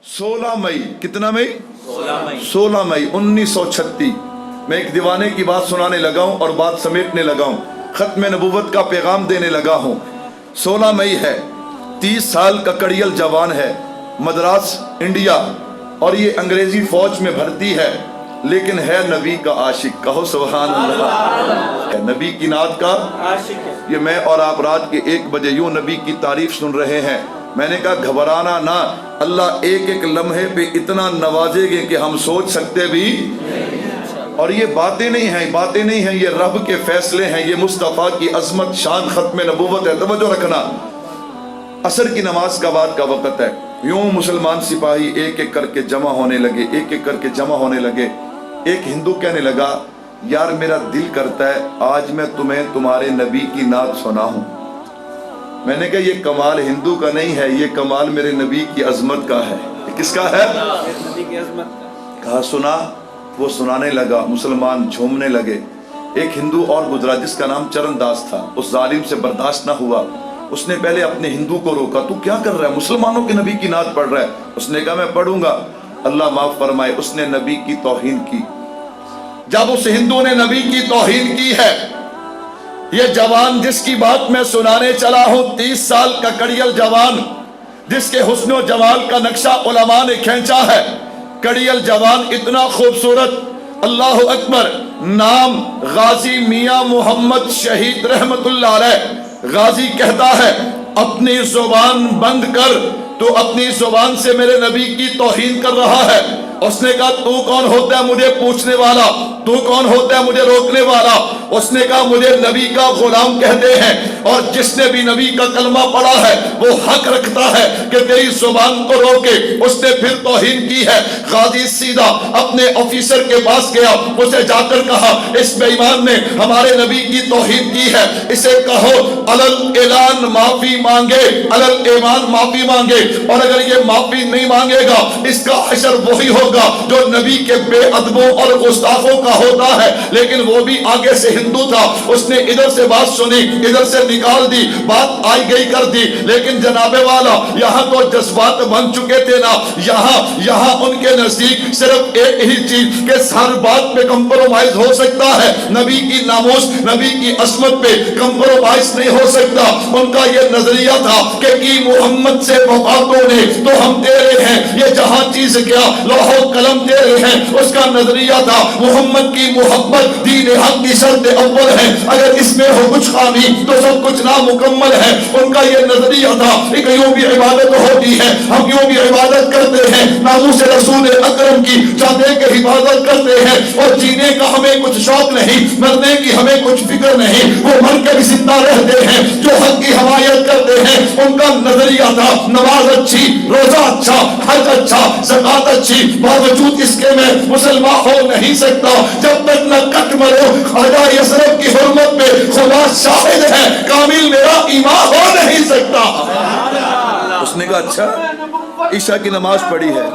16 मई, कितना मई? 16 मई 1936 मैं एक दीवाने की बात सुनाने लगा हूं और बात समेटने लगा हूं, खत्म नबूवत का पैगाम देने लगा हूं। 16 मई है, 30 साल का कड़ियल जवान है, मद्रास इंडिया, और ये अंग्रेजी फौज में भर्ती है, लेकिन है नबी का आशिक। कहो सुभान अल्लाह। नबी की नात का आशिक है। ये मैं और आप रात के 1 बजे यूं नबी की तारीफ सुन रहे हैं। मैंने कहा घबराना ना, अल्लाह एक एक लम्हे पे इतना नवाजेंगे कि हम सोच सकते भी। और ये बातें नहीं हैं, बातें नहीं हैं, ये रब के फैसले हैं, ये मुस्तफ़ा की अजमत शान खत्म नबूवत है। तवज्जो रखना, असर की नमाज का बाद का वक़्त है। यूं मुसलमान सिपाही एक एक करके जमा होने लगे, एक एक करके जमा होने लगे। एक हिंदू कहने लगा, यार मेरा दिल करता है आज मैं तुम्हें तुम्हारे नबी की नात सुनाऊं। मैंने कहा ये कमाल हिंदू का नहीं है, ये कमाल मेरे नबी की अजमत का है। किसका है? नबी की अजमत का। कहा सुना, वो सुनाने लगा, मुसलमान झूमने लगे। एक हिंदू और गुजरा जिसका नाम चरणदास था, उस जालिम से बर्दाश्त ना हुआ, उसने पहले अपने हिंदू को रोका, तू क्या कर रहा है, मुसलमानों के नबी की नात पढ़ रहा है। उसने कहा मैं पढ़ूंगा, अल्लाह माफ फरमाए, उसने नबी की तौहीन की। जब उस हिंदू ने नबी की तौहीन की है, ये जवान जिसकी बात मैं सुनाने चला हूं, 30 साल का कड़ियल जवान, जिसके हुस्न और जमाल का नक्शा उलमा ने खींचा है। कड़ियल जवान इतना खूबसूरत, अल्लाह अकबर, नाम गाजी मियां मोहम्मद शहीद रहमतुल्लाह अलैह। गाजी कहता है अपनी जुबान बंद कर, तो अपनी जुबान से मेरे नबी की तौहीन कर रहा है। उसने कहा तू कौन होता है मुझे पूछने वाला, तू कौन होता है मुझे रोकने वाला। उसने कहा मुझे नबी का गुलाम कहते हैं, और जिसने भी नबी का कलमा पढ़ा है वो हक रखता है कि तेरी जुबान को रोके। उसने फिर तौहीन की है। गाजी सीधा अपने ऑफिसर के पास गया, उसे जाकर कहा इस बेईमान ने हमारे नबी की तौहीन की है, इसे कहो अलल ऐलान माफी मांगे, अलल ऐलान माफी मांगे, और अगर ये माफी नहीं मांगेगा इसका हशर वही होगा जो नबी के बेअदबों और गुस्ताखों का होता है। लेकिन वो भी आगे से हिंदू था, उसने इधर से बात सुनी, इधर से निकाल दी, बात आई गई कर दी। लेकिन जनाबे वाला यहाँ तो जज्बात बन चुके थे ना, यहाँ उनके नजदीक सिर्फ एक ही चीज के हर बात पे कंप्रोमाइज हो सकता है, नबी की नामोस, नबी की असमत पे कंप्रोमाइज नहीं हो सकता। उनका ये नजरिया था कि मोहम्मद से वफातों ने तो हम तेरे हैं, ये जहां चीज क्या लोहो कलम तेरे हैं, उसका नजरिया था मोहम्मद की मोहब्बत दीन हक की शर्त अव्वल है, अगर इसमें हो कुछ खामी तो सब कुछ नामुकम्मल है। उनका ये नजरिया था कि यूं भी इबादत होती है, हम यूं भी इबादत करते हैं, नामूस रसूल अकरम की चाहते के हिफाजत करते हैं, और जीने का हमें कुछ शौक नहीं, मरने की हमें कुछ फिक्र नहीं, वो मर के भी जिंदा रहते हैं जो हक की हमायत करते हैं। उनका नजरिया था नमाज अच्छी, रोजा अच्छा, हज अच्छा, ज़कात अच्छी, बावजूद इसके में मुसलमान हो नहीं सकता जब तक न कट मरो। ख्वाजा यसरफ की हुर्मत पे खुदा शाहिद है, कामिल मेरा ईमान हो नहीं सकता। उसने कहा अच्छा, ईशा की नमाज पढ़ी है,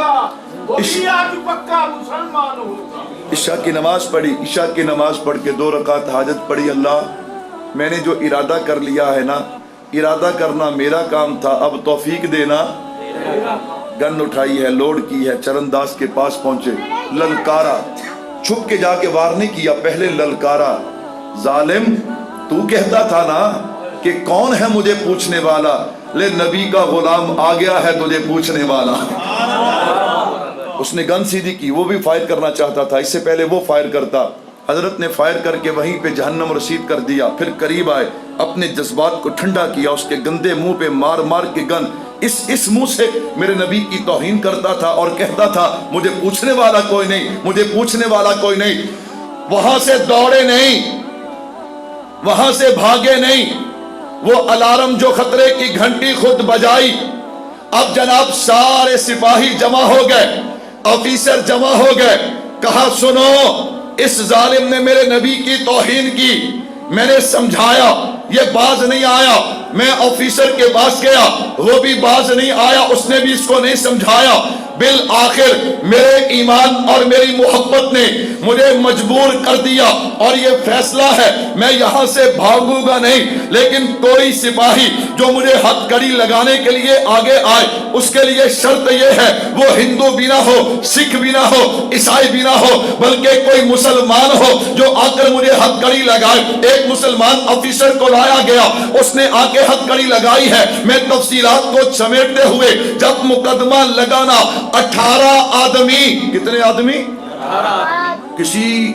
ईशा की नमाज पढ़ी, ईशा की नमाज पढ़ के 2 रकात हाजत पढ़ी। अल्लाह मैंने जो इरादा कर लिया है ना, इरादा करना मेरा काम था, अब तौफीक देना। गन उठाई है, लोड की है, चरणदास के पास पहुंचे, ललकारा, छुप के जाके वार नहीं किया, पहले ललकारा, जालिम तू कहता था ना कि कौन है मुझे पूछने वाला, ले नबी का गुलाम आ गया है तुझे पूछने वाला। उसने गन सीधी की, वो भी फायर करना चाहता था, इससे पहले वो फायर करता। हजरत ने फायर करके वहीं पे जहन्नम रसीद कर दिया। फिर करीब आए, अपने जज्बात को ठंडा किया, उसके गंदे मुंह पे मार मार के गन इस मुंह से मेरे नबी की तौहीन करता था और कहता था मुझे पूछने वाला कोई नहीं, मुझे पूछने वाला कोई नहीं। वहां से दौड़े नहीं, वहां से भागे नहीं, वो अलार्म जो खतरे की घंटी खुद बजाई। अब जनाब सारे सिपाही जमा हो गए, ऑफिसर जमा हो गए। कहा सुनो, इस जालिम ने मेरे नबी की तौहीन की, मैंने समझाया یہ باز نہیں آیا. میں آفیسر کے پاس گیا, وہ بھی باز نہیں آیا, اس نے بھی اس کو نہیں سمجھایا. بالآخر میرے ایمان اور میری محبت نے مجھے مجبور کر دیا, اور یہ فیصلہ ہے میں یہاں سے بھاگوں گا نہیں, لیکن کوئی سپاہی جو مجھے ہتھ کڑی لگانے کے لیے آگے آئے, اس کے لیے شرط یہ ہے وہ ہندو بھی نہ ہو, سکھ بھی نہ ہو, عیسائی بھی نہ ہو, بلکہ کوئی مسلمان ہو جو آ کر مجھے ہتھ کڑی لگائے. ایک مسلمان آفیسر کو لایا گیا, اس نے آ کے ہتھ کڑی لگائی ہے. میں تفصیلات کو سمیٹتے ہوئے جب مقدمہ لگانا, 18 آدمی, کتنے آدمی؟ کسی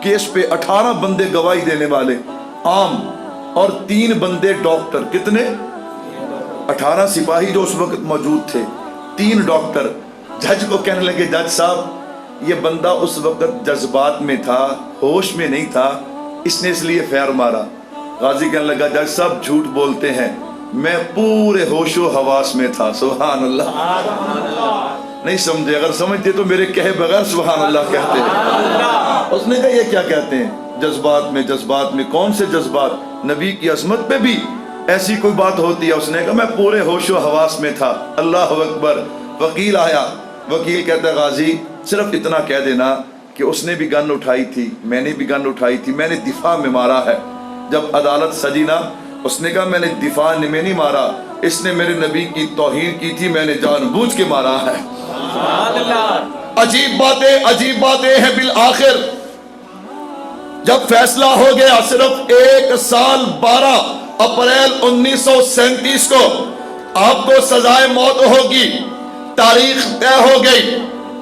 کیس پہ 18 بندے گواہی دینے والے عام, اور 3 بندے ڈاکٹر. کتنے؟ 18 سپاہی جو اس وقت موجود تھے, 3 ڈاکٹر. جج کو کہنے لگے, جج صاحب یہ بندہ اس وقت جذبات میں تھا, ہوش میں نہیں تھا, اس نے اس لیے فیر مارا. غازی کہنے لگا, جج صاحب جھوٹ بولتے ہیں, میں پورے ہوش و حواس میں تھا. سبحان اللہ. نہیں سمجھے, اگر سمجھتے تو میرے کہے بغیر سبحان اللہ کہتے ہیں. اس نے کہا یہ کیا کہتے ہیں جذبات میں؟ جذبات میں کون سے جذبات؟ نبی کی عظمت پہ بھی ایسی کوئی بات ہوتی ہے؟ اس نے کہا میں پورے ہوش و حواس میں تھا. اللہ اکبر. وکیل آیا, وکیل کہتا ہے غازی صرف اتنا کہہ دینا کہ اس نے بھی گن اٹھائی تھی, میں نے بھی گن اٹھائی تھی, میں نے دفاع میں مارا ہے. جب عدالت سجی نا, اس نے کہا میں نے دفاع میں نہیں مارا, اس نے میرے نبی کی توہین کی تھی, میں نے جان بوجھ کے مارا ہے. عجیب باتیں ہیں. بالآخر جب فیصلہ ہو گیا, صرف 1 سال 12 اپریل 1937 کو آپ کو سزائے موت ہوگی. تاریخ طے ہو گئی.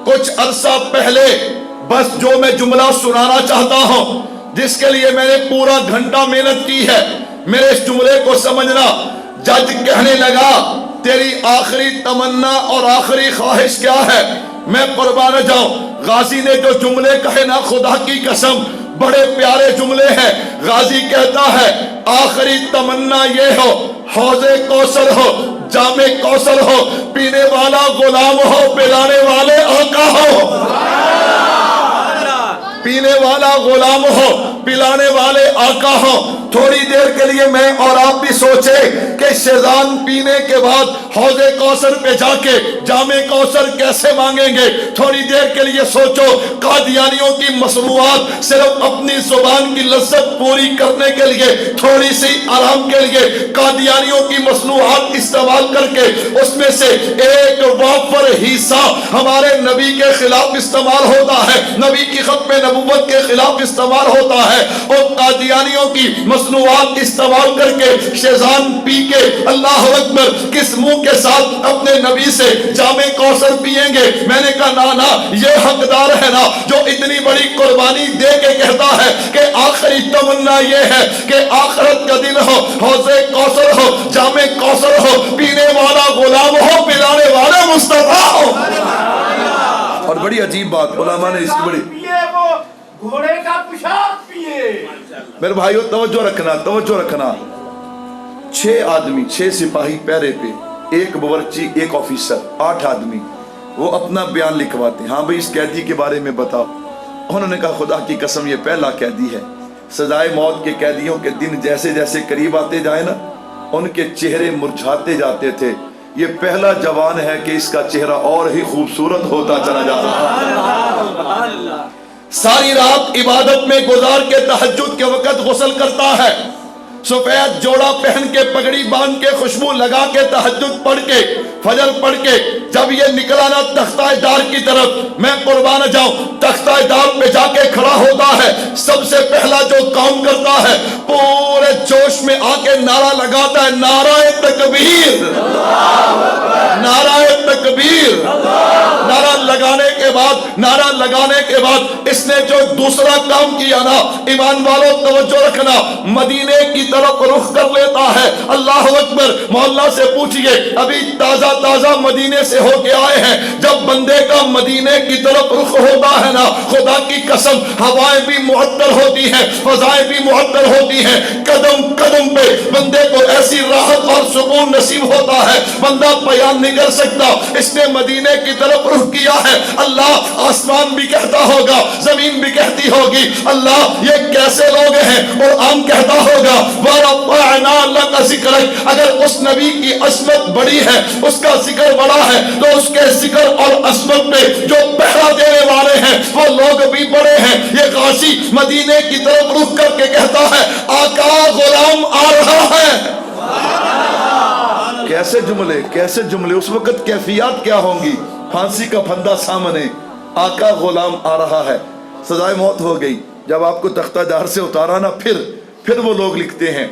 کچھ عرصہ پہلے بس جو میں جملہ سنانا چاہتا ہوں, جس کے لیے میں نے پورا گھنٹہ محنت کی ہے, میرے اس جملے کو سمجھنا. جج کہنے لگا تیری آخری تمنا اور آخری خواہش کیا ہے؟ میں قربان جاؤں, غازی نے جو جملے کہے نا, خدا کی قسم بڑے پیارے جملے ہیں. غازی کہتا ہے آخری تمنا یہ ہو, حوض کوثر ہو, جام کوثر ہو, پینے والا غلام ہو, پلانے والے آقا ہو. پینے والا غلام ہو, پلانے والے آقا ہو. تھوڑی دیر کے لیے میں اور آپ بھی سوچے کہ شیزان پینے کے بعد حوض کوثر پہ جا کے جام کوثر کیسے مانگیں گے. تھوڑی دیر کے لیے سوچو, قادیانیوں کی مصنوعات صرف اپنی زبان کی لذت پوری کرنے کے لیے, تھوڑی سی آرام کے لیے قادیانیوں کی مصنوعات استعمال کر کے اس میں سے ایک وافر حصہ ہمارے نبی کے خلاف استعمال ہوتا ہے, نبی کی ختم نبوت کے خلاف استعمال ہوتا ہے. اور قادیانیوں کی مصنوعات استعمال کر کے شیزان پی کے اللہ اکبر کس منہ کے ساتھ اپنے نبی سے جام کوثر پیئیں گے؟ میں نے کہا نا, یہ حقدار ہے نا جو اتنی بڑی قربانی دے کے کہتا ہے کہ آخری تمنا یہ ہے کہ آخرت کا دن ہو, حوض کوثر ہو, جام کوثر ہو, پینے والا غلام ہو, پلانے والے مصطفیٰ ہو. اور بڑی عجیب بات علماء نے اس کی بڑی گھوڑے کا پیشاب پیے. میرے بھائیو توجہ رکھنا. 6 آدمی, 6 سپاہی پیرے پہ, 1 باورچی, 1 آفیسر, 8 آدمی. وہ اپنا بیان لکھواتے ہیں, ہاں بھئی اس قیدی کے بارے میں بتاؤ. انہوں نے کہا خدا کی قسم یہ پہلا قیدی ہے. سزائے موت کے قیدیوں کے دن جیسے جیسے قریب آتے جائیں نا, ان کے چہرے مرجھاتے جاتے تھے. یہ پہلا جوان ہے کہ اس کا چہرہ اور ہی خوبصورت ہوتا چلا جاتا ہے. ساری رات عبادت میں گزار کے تہجد کے وقت غسل کرتا ہے, سفید جوڑا پہن کے, پگڑی باندھ کے, خوشبو لگا کے, تہجد پڑھ کے, فجر پڑھ کے جب یہ نکلا نا تختہ دار کی طرف, میں قربان جاؤں تختہ دار پہ جا کے کھڑا ہوتا ہے. سب سے پہلا جو کام کرتا ہے پورے جوش میں آ کے نعرہ لگاتا ہے, نعرہ تکبیر, نعرہ تکبیر. نعرہ لگانے کے بعد اس نے جو دوسرا کام کیا نا, ایمان والوں توجہ رکھنا, مدینے کی طرف رخ کر لیتا ہے. اللہ اکبر. مولا سے پوچھئے, ابھی تازہ مدینے سے ہو کے آئے ہیں, جب بندے کا مدینے کی طرف رخ ہوتا ہے نا, خدا کی قسم ہوائیں بھی معطر ہوتی ہیں, فضائیں بھی معطر ہوتی ہیں. قدم قدم پہ بندے کو ایسی راحت اور سکون نصیب ہوتا ہے بندہ بیان نہیں کر سکتا. اس نے مدینے کی طرف رخ کیا ہے. اللہ آسمان भी कहता होगा, जमीन भी कहती होगी अल्लाह ये कैसे लोग हैं, और आम कहता होगा वरफ़अना लका ज़िक्रक। अगर उस नबी की अस्मत बड़ी है, उसका जिक्र बड़ा है, तो उसके जिक्र और अस्मत पे जो पहरा देने वाले हैं वो लोग भी बड़े हैं। ये गाजी मदीने की तरफ रुख करके कहता है आका गुलाम आ रहा है। कैसे जुमले उस वक्त कैफियत क्या होंगी, फांसी का फंदा सामने, आका गुलाम आ रहा है, सजाए मौत हो गई। जब आपको तख्तादार से उतारा ना, फिर वो लोग लिखते हैं,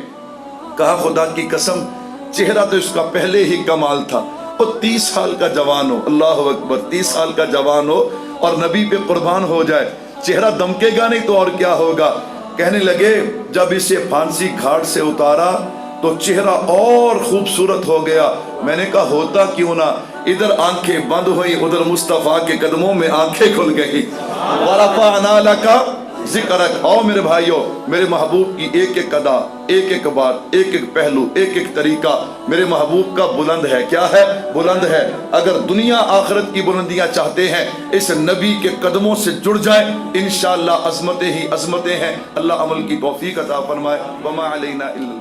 कहा खुदा की कसम चेहरा तो इसका पहले ही कमाल था, वो 30 साल का जवान हो, अल्लाह अकबर, 30 साल का जवान हो और नबी पे कुर्बान हो जाए, चेहरा दमकेगा नहीं तो और क्या होगा। कहने लगे जब इसे फांसी घाट से उतारा तो चेहरा और खूबसूरत हो गया। मैंने कहा होता क्यों ना, इधर आंखें बंद हुई, उधर मुस्तफ़ा के कदमों में आंखें खुल गई। वरफ़अना लका ज़िक्रक। आओ मेरे भाइयों, मेरे महबूब की एक एक अदा, एक एक बात, एक एक पहलू, एक एक तरीका मेरे महबूब का बुलंद है। क्या है? बुलंद है। अगर दुनिया आखिरत की बुलंदियां चाहते हैं, इस नबी के कदमों से जुड़ जाए, इंशाअल्लाह अज़मतें ही अज़मतें हैं। अल्लाह अमल की तौफीक अता फरमाए। वमा अलैना इल्ला